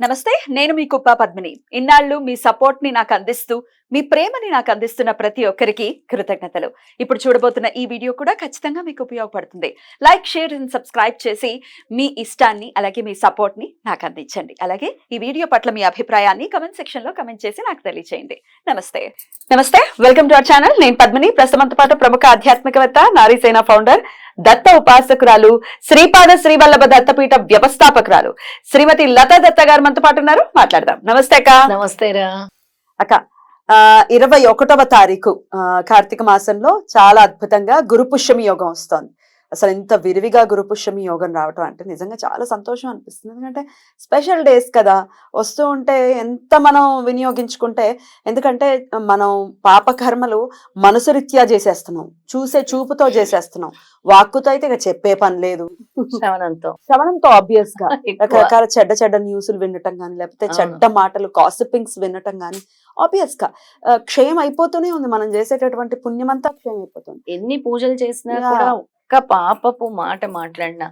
నమస్తే, నేను మీ కుప్ప పద్మిని. ఇన్నాళ్ళు మీ సపోర్ట్ ని నాకు అందిస్తూ, మీ ప్రేమని నాకు అందిస్తున్న ప్రతి ఒక్కరికి కృతజ్ఞతలు. ఇప్పుడు చూడబోతున్న ఈ వీడియో కూడా ఖచ్చితంగా మీకు ఉపయోగపడుతుంది. లైక్, షేర్ అండ్ సబ్స్క్రైబ్ చేసి మీ ఇష్టాన్ని అలాగే మీ సపోర్ట్ ని నాకు అందించండి. అలాగే ఈ వీడియో పట్ల మీ అభిప్రాయాన్ని కమెంట్ సెక్షన్ లో కమెంట్ చేసి నాకు తెలియజేయండి. నమస్తే. నమస్తే, వెల్కమ్ టు అవర్ ఛానల్. నేను పద్మిని. ప్రస్తుతంతో పాటు ప్రముఖ ఆధ్యాత్మికవేత్త, నారీసేన ఫౌండర్, దత్త ఉపాసకురాలు, శ్రీపాద శ్రీవల్లభ దత్తపీఠ వ్యవస్థాపకురాలు శ్రీమతి లతా దత్త గారు మనతో పాటు ఉన్నారు. మాట్లాడదాం. నమస్తే అక్క. నమస్తేరా అక్క. 21వ తారీఖు కార్తీక మాసంలో చాలా అద్భుతంగా గురు పుష్యమి యోగం వస్తోంది. అసలు ఇంత విరివిగా గురు పుష్యమి యోగం రావటం అంటే నిజంగా చాలా సంతోషం అనిపిస్తుంది. ఎందుకంటే స్పెషల్ డేస్ కదా, వస్తూ ఉంటే ఎంత మనం వినియోగించుకుంటే, ఎందుకంటే మనం పాపకర్మలు మనసు రీత్యా చేసేస్తున్నాం, చూసే చూపుతో చేసేస్తున్నాం, వాక్కుతో అయితే ఇక చెప్పే పని లేదు. శ్రవణంతో ఆబ్వియస్ గా రకరకాల చెడ్డ న్యూస్లు వినటం కానీ, లేకపోతే చెడ్డ మాటలు కాసిపింగ్స్ వినటం కానీ ఆబ్వియస్ గా క్షయం అయిపోతూనే ఉంది. మనం చేసేటటువంటి పుణ్యమంతా క్షయం అయిపోతుంది. ఎన్ని పూజలు చేసినా కూడా ఒక్క పాపపు మాట మాట్లాడినా,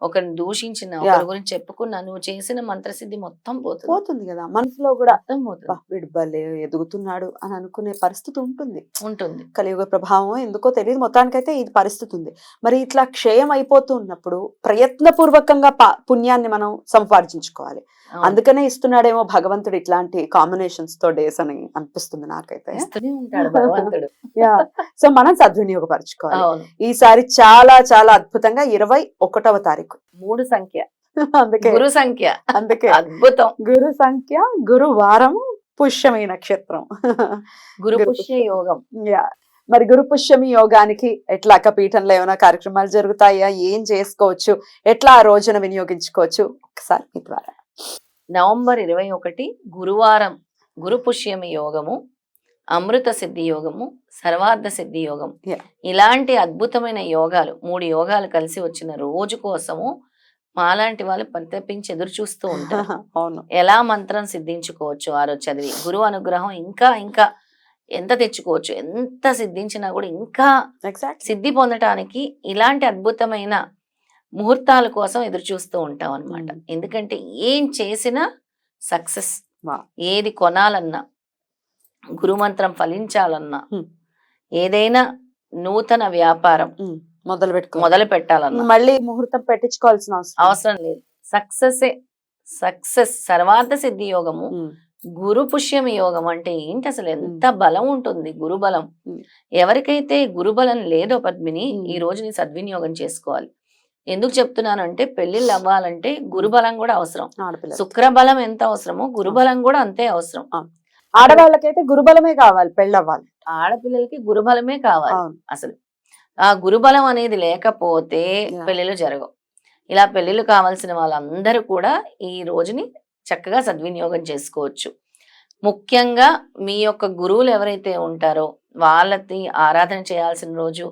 ఒకరిని దూషించిన, ఒకరి గురించి చెప్పుకున్నా, నువ్వు చేసిన మంత్రసిద్ధి మొత్తం పోతుంది కదా. మనసులో కూడా వీడు భలే ఎదుగుతున్నాడు అని అనుకునే పరిస్థితి ఉంటుంది. కలియుగ ప్రభావం ఎందుకో తెలియదు, మొత్తానికైతే ఇది పరిస్థితి ఉంది. మరి ఇట్లా క్షయం అయిపోతూ ఉన్నప్పుడు ప్రయత్నపూర్వకంగా పుణ్యాన్ని మనం సంపార్జించుకోవాలి. అందుకనే ఇస్తున్నాడేమో భగవంతుడు ఇట్లాంటి కాంబినేషన్స్ తో డేస్ అని అనిపిస్తుంది నాకైతే. సో మనం సద్వినియోగపరచుకోవాలి. ఈసారి చాలా చాలా అద్భుతంగా 21వ తారీఖు 3 సంఖ్య, అందుకే గురు సంఖ్య, అందుకే అద్భుతం. గురు సంఖ్య, గురువారం, పుష్యమి నక్షత్రం, గురు పుష్య యోగం. మరి గురు పుష్యమి యోగానికి ఎట్లా అక్క పీఠంలో ఏమైనా కార్యక్రమాలు జరుగుతాయా, ఏం చేసుకోవచ్చు, ఎట్లా ఆ రోజున వినియోగించుకోవచ్చు, ఒకసారి మీ ద్వారా. నవంబర్ 21 గురువారం గురు పుష్యమి యోగము, అమృత సిద్ధి యోగము, సర్వార్థ సిద్ధి యోగం. ఇలాంటి అద్భుతమైన యోగాలు, 3 యోగాలు కలిసి వచ్చిన రోజు కోసము మాలాంటి వాళ్ళు పరితపించి ఎదురు చూస్తూ ఉంటారు. ఎలా మంత్రం సిద్ధించుకోవచ్చు ఆ రోజు చదివి, గురువు అనుగ్రహం ఇంకా ఇంకా ఎంత తెచ్చుకోవచ్చు, ఎంత సిద్ధించినా కూడా ఇంకా సిద్ధి పొందటానికి ఇలాంటి అద్భుతమైన ముహూర్తాల కోసం ఎదురు చూస్తూ ఉంటాం అన్నమాట. ఎందుకంటే ఏం చేసినా సక్సెస్, ఏది కొనాలన్నా, గురుమంత్రం ఫలించాలన్నా, ఏదైనా నూతన వ్యాపారం మొదలు పెట్టాలన్నా మళ్ళీ ముహూర్తం పెట్టించుకోవాల్సిన అవసరం లేదు. సక్సెస్. సర్వార్థ సిద్ధి యోగము, గురు పుష్యమి యోగం అంటే ఏంటి, అసలు ఎంత బలం ఉంటుంది గురు బలం. ఎవరికైతే గురు బలం లేదో పద్మిని, ఈ రోజు నీ సద్వినియోగం చేసుకోవాలి. ఎందుకు చెప్తున్నానంటే, పెళ్లిళ్ళు అవ్వాలంటే గురుబలం కూడా అవసరం. శుక్రబలం ఎంత అవసరమో గురుబలం కూడా అంతే అవసరం. ఆడవాళ్ళకైతే గురుబలమే కావాలి, పెళ్ళవ్వాలి. ఆడపిల్లలకి గురుబలమే కావాలి. అసలు ఆ గురుబలం అనేది లేకపోతే పెళ్లిళ్ళు జరగవు. ఇలా పెళ్లిళ్ళు కావాల్సిన వాళ్ళందరూ కూడా ఈ రోజుని చక్కగా సద్వినియోగం చేసుకోవచ్చు. ముఖ్యంగా మీ యొక్క గురువులు ఎవరైతే ఉంటారో వాళ్ళకి ఆరాధన చేయాల్సిన రోజు.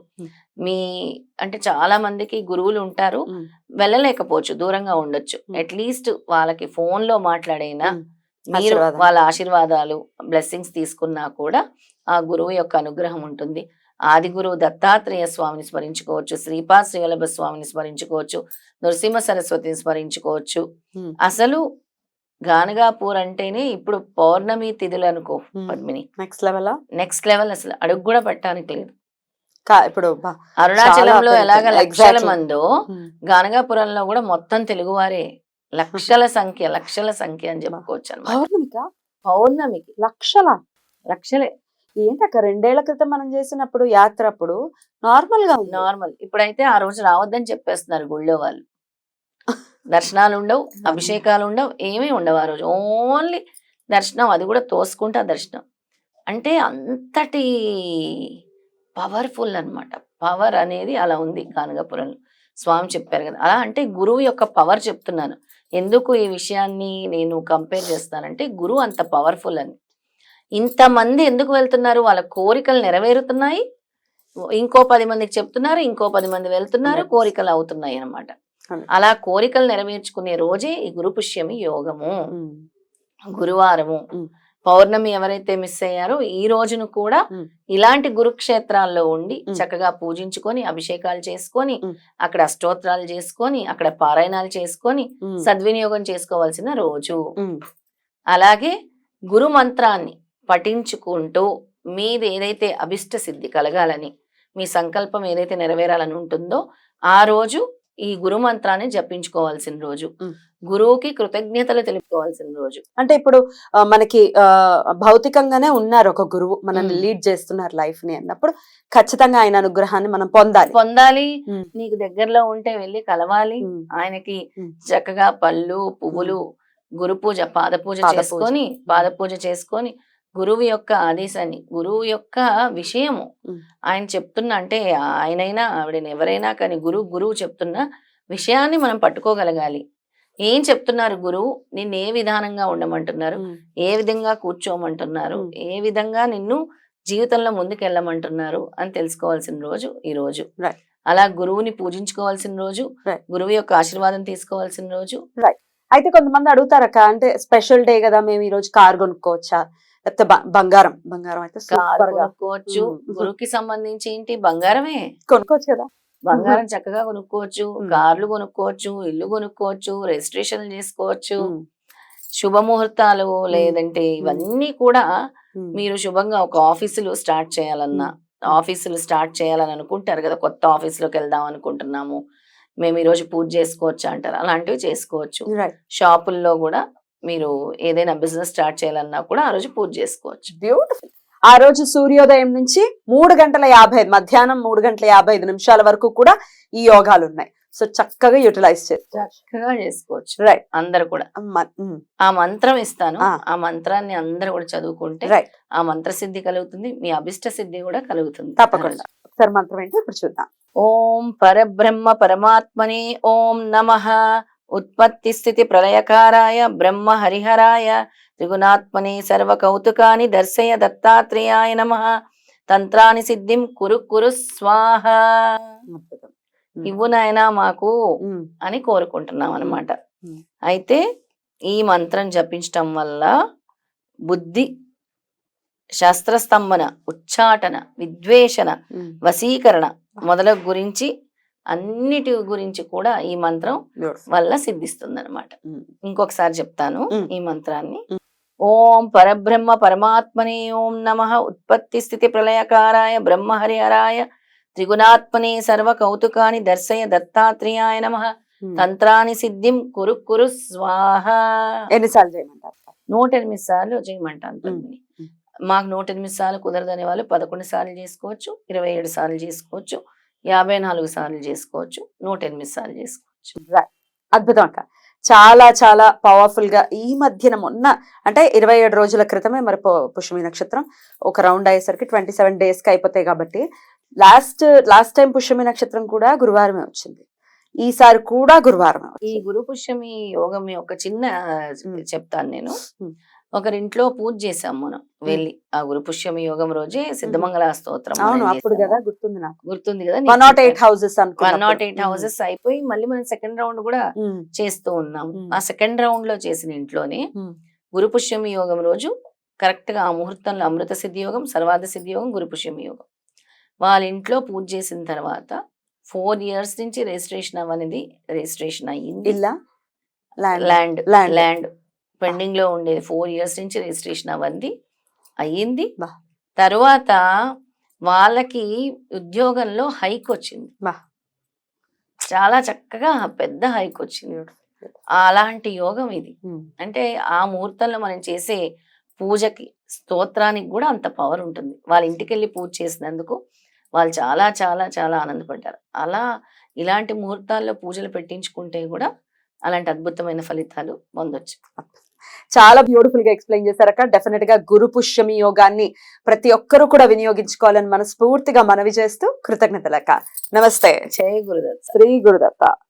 మీ అంటే చాలా మందికి గురువులు ఉంటారు, వెళ్ళలేకపోవచ్చు, దూరంగా ఉండొచ్చు. అట్లీస్ట్ వాళ్ళకి ఫోన్ లో మాట్లాడైనా మీరు వాళ్ళ ఆశీర్వాదాలు, బ్లెస్సింగ్స్ తీసుకున్నా కూడా ఆ గురువు యొక్క అనుగ్రహం ఉంటుంది. ఆది గురువు దత్తాత్రేయ స్వామిని స్మరించుకోవచ్చు, శ్రీపాద శ్రీవల్లభ స్వామిని స్మరించుకోవచ్చు, నృసింహ సరస్వతిని స్మరించుకోవచ్చు. అసలు గానగాపూర్ అంటేనే ఇప్పుడు పౌర్ణమి తిథులు అనుకో పద్మిని, నెక్స్ట్ లెవెల్. అసలు అడుగు కూడా పెట్టడానికి లేదు. ఇప్పుడు అరుణాచలంలో ఎలాగ లక్షల మందో, గానగాపురంలో కూడా మొత్తం తెలుగువారే. లక్షల సంఖ్య అని చెప్పుకోవచ్చు అన్నమాట. పౌర్ణమికి లక్షలే. ఏంటక్క 2 ఏళ్ల క్రితం మనం చేసినప్పుడు యాత్ర అప్పుడు నార్మల్. ఇప్పుడైతే ఆ రోజు రావద్దని చెప్పేస్తున్నారు గుళ్ళో వాళ్ళు. దర్శనాలు ఉండవు, అభిషేకాలు ఉండవు, ఏమీ ఉండవు ఆ రోజు. ఓన్లీ దర్శనం, అది కూడా తోసుకుంటా దర్శనం. అంటే అంతటి పవర్ఫుల్ అన్నమాట. పవర్ అనేది అలా ఉంది గానగాపురంలో. స్వామి చెప్పారు కదా అలా. అంటే గురువు యొక్క పవర్ చెప్తున్నాను. ఎందుకు ఈ విషయాన్ని నేను కంపేర్ చేస్తానంటే, గురువు అంత పవర్ఫుల్ అని. ఇంతమంది ఎందుకు వెళ్తున్నారు, వాళ్ళ కోరికలు నెరవేరుతున్నాయి, ఇంకో 10 మందికి చెప్తున్నారు, ఇంకో 10 మంది వెళ్తున్నారు, కోరికలు అవుతున్నాయి అన్నమాట. అలా కోరికలు నెరవేర్చుకునే రోజే ఈ గురు పుష్యమి యోగము, గురువారము. పౌర్ణమి ఎవరైతే మిస్ అయ్యారో ఈ రోజును కూడా ఉమ్. ఇలాంటి గురుక్షేత్రాల్లో ఉండి ఉమ్. చక్కగా పూజించుకొని అభిషేకాలు చేసుకొని ఉమ్. అక్కడ అష్టోత్తరాలు చేసుకొని అక్కడ పారాయణాలు చేసుకొని ఉమ్. సద్వినియోగం చేసుకోవాల్సిన రోజు. ఉమ్. అలాగే గురు మంత్రాన్ని పఠించుకుంటూ మీది ఏదైతే అభిష్ట సిద్ధి కలగాలని మీ సంకల్పం ఏదైతే నెరవేరాలని ఉంటుందో ఆ రోజు ఈ గురు మంత్రాన్ని జపించుకోవాల్సిన రోజు. ఉమ్. గురువుకి కృతజ్ఞతలు తెలుపుకోవాల్సిన రోజు. అంటే ఇప్పుడు మనకి భౌతికంగానే ఉన్నారు ఒక గురువు, మనల్ని ఉమ్. లీడ్ చేస్తున్నారు లైఫ్ ని అన్నప్పుడు ఖచ్చితంగా ఆయన అనుగ్రహాన్ని మనం పొందాలి. పొందాలి. ఉమ్. నీకు దగ్గరలో ఉంటే వెళ్ళి కలవాలి. ఉమ్. ఆయనకి ఉమ్. చక్కగా పళ్ళు పువ్వులు గురు పూజ పాద పూజ పాద పూజ. చేసుకొని పాద పూజ చేసుకొని గురువు యొక్క ఆదేశాన్ని గురువు యొక్క విషయము ఉమ్. ఆయన చెప్తున్న అంటే ఆయనైనా ఆవిడని ఎవరైనా కానీ గురువు చెప్తున్న విషయాన్ని మనం పట్టుకోగలగాలి. ఏం చెప్తున్నారు గురువు, నిన్ను ఏ విధానంగా ఉండమంటున్నారు, ఉమ్. ఏ విధంగా కూర్చోమంటున్నారు, ఉమ్. ఏ విధంగా నిన్ను జీవితంలో ముందుకెళ్ళమంటున్నారు అని తెలుసుకోవాల్సిన రోజు ఈ రోజు. Right. అలా గురువుని పూజించుకోవాల్సిన రోజు, Right. గురువు యొక్క ఆశీర్వాదం తీసుకోవాల్సిన రోజు. అయితే కొంతమంది అడుగుతారక్క, అంటే స్పెషల్ డే కదా మేము ఈ రోజు కార్ కొనుక్కోవచ్చా, లేకపోతే బంగారం అయితే కారు సూపర్ గా కొనుక్కోవచ్చు. ఉమ్. గురువుకి సంబంధించి ఏంటి బంగారమే. కొనుక్కోవచ్చు కదా. బంగారం చక్కగా కొనుక్కోవచ్చు, ఉమ్. కార్లు కొనుక్కోవచ్చు, ఇల్లు కొనుక్కోవచ్చు, రిజిస్ట్రేషన్ చేసుకోవచ్చు. ఉమ్. శుభముహూర్తాలు లేదంటే ఇవన్నీ కూడా ఉమ్. మీరు శుభంగా ఒక ఆఫీసులు స్టార్ట్ చేయాలన్నా, ఆఫీసులు స్టార్ట్ చేయాలని అనుకుంటారు కదా, కొత్త ఆఫీసులోకి వెళ్దాం అనుకుంటున్నాము, మేము ఈరోజు పూజ చేసుకోవచ్చు అంటారు, అలాంటివి చేసుకోవచ్చు. రైట్. షాపుల్లో కూడా మీరు ఏదైనా బిజినెస్ స్టార్ట్ చేయాలన్నా కూడా ఆ రోజు పూజ చేసుకోవచ్చు. బ్యూటిఫుల్. ఆ రోజు సూర్యోదయం నుంచి 3:55 మధ్యాహ్నం 3:55 వరకు కూడా ఈ యోగాలు ఉన్నాయి. సో చక్కగా యూటిలైజ్ చేసుకోవచ్చు. చక్కగా చేసుకోవచ్చు రైట్. అందరు కూడా. ఆ మంత్రం ఇస్తాను, ఆ మంత్రాన్ని అందరూ కూడా చదువుకుంటే రైట్. ఆ మంత్ర సిద్ధి కలుగుతుంది, మీ అభిష్ట సిద్ధి కూడా కలుగుతుంది. తప్పకుండా. ఒకసారి మంత్రం ఏంటో ఇప్పుడు చూద్దాం. ఓం పరబ్రహ్మ పరమాత్మనే ఓం నమః. ఉత్పత్తి స్థితి ప్రళయకారాయ బ్రహ్మ హరిహరాయ త్రిగుణాత్మనే సర్వ కౌతుకాని దర్శయ దత్తాత్రేయాయ నమః. తంత్రాని సిద్ధిం కురు కురు స్వాహ. ఇవ్వు నాయనా మాకు అని కోరుకుంటున్నాం అన్నమాట. అయితే ఈ మంత్రం జపించటం వల్ల బుద్ధి శాస్త్రస్తంభన, ఉచ్చాటన, విద్వేషణ, వశీకరణ మొదలగు గురించి అన్నిటి గురించి కూడా ఈ మంత్రం వల్ల సిద్ధిస్తుంది అనమాట. ఇంకొకసారి చెప్తాను ఈ మంత్రాన్ని. ఓం పరబ్రహ్మ పరమాత్మనే ఓం నమః. ఉత్పత్తి స్థితి ప్రళయకారాయ బ్రహ్మ హరిహరాయ త్రిగుణాత్మనే సర్వ కౌతుకాని దర్శయ దత్తాత్రేయాయ నమః. తంత్రాని సిద్ధిం కురు కురు స్వాహ. ఎన్నిసార్లు చేయమంటారు? 108 సార్లు చేయమంటాను తమ్మిని. మాకు 108 సార్లు కుదరదనే వాళ్ళు 11 సార్లు చేసుకోవచ్చు, 27 సార్లు చేసుకోవచ్చు, 54 సార్లు చేసుకోవచ్చు, 108 సార్లు చేసుకోవచ్చు. అద్భుతం అక్క. చాలా చాలా పవర్ఫుల్ గా ఈ మధ్యన మొన్న అంటే 27 రోజుల క్రితమే మరి పుష్యమి నక్షత్రం ఒక రౌండ్ అయ్యేసరికి 27 days కి అయిపోతాయి కాబట్టి లాస్ట్ టైం పుష్యమి నక్షత్రం కూడా గురువారమే వచ్చింది, ఈసారి కూడా గురువారమే. ఈ గురు పుష్యమి యోగం ఒక చిన్న చెప్తాను నేను. ఒకరింట్లో పూజ చేసాం మనం వెళ్ళి, ఆ గురు పుష్యమి యోగం రోజే సిద్ధమంగళ స్తోత్రం. అప్పుడు కదా గుర్తుంది నాకు, గుర్తుంది కదా. 108 houses 108 houses అయిపోయి మళ్ళీ మనం సెకండ్ రౌండ్ కూడా చేస్తూ ఉన్నాం. ఆ సెకండ్ రౌండ్ లో చేసిన ఇంట్లోనే గురు పుష్యమి యోగం రోజు కరెక్ట్ గా ఆ ముహూర్తంలో అమృత సిద్ధి యోగం, సర్వార్థ సిద్ధి యోగం, గురు పుష్యమి యోగం వాళ్ళ ఇంట్లో పూజ చేసిన తర్వాత 4 years నుంచి రిజిస్ట్రేషన్ అయ్యింది. ల్యాండ్ పెండింగ్ లో ఉండేది 4 years నుంచి రిజిస్ట్రేషన్ అయ్యింది. తర్వాత వాళ్ళకి ఉద్యోగంలో హైక్ వచ్చింది, చాలా చక్కగా పెద్ద హైక్ వచ్చింది. అలాంటి యోగం ఇది. అంటే ఆ ముహూర్తంలో మనం చేసే పూజకి స్తోత్రానికి కూడా అంత పవర్ ఉంటుంది. వాళ్ళ ఇంటికి వెళ్ళి పూజ చేసినందుకు వాళ్ళు చాలా చాలా చాలా ఆనందపడ్డారు. అలా ఇలాంటి ముహూర్తాల్లో పూజలు పెట్టించుకుంటే కూడా అలాంటి అద్భుతమైన ఫలితాలు పొందొచ్చు. చాలా బ్యూటిఫుల్ గా ఎక్స్ప్లెయిన్ చేశారక్క. డెఫినెట్ గా గురు పుష్యమి యోగాన్ని ప్రతి ఒక్కరూ కూడా వినియోగించుకోవాలని మనస్ఫూర్తిగా మనవి చేస్తూ కృతజ్ఞతలక్క. నమస్తే. జై గురుదత్త. శ్రీ గురుదత్త.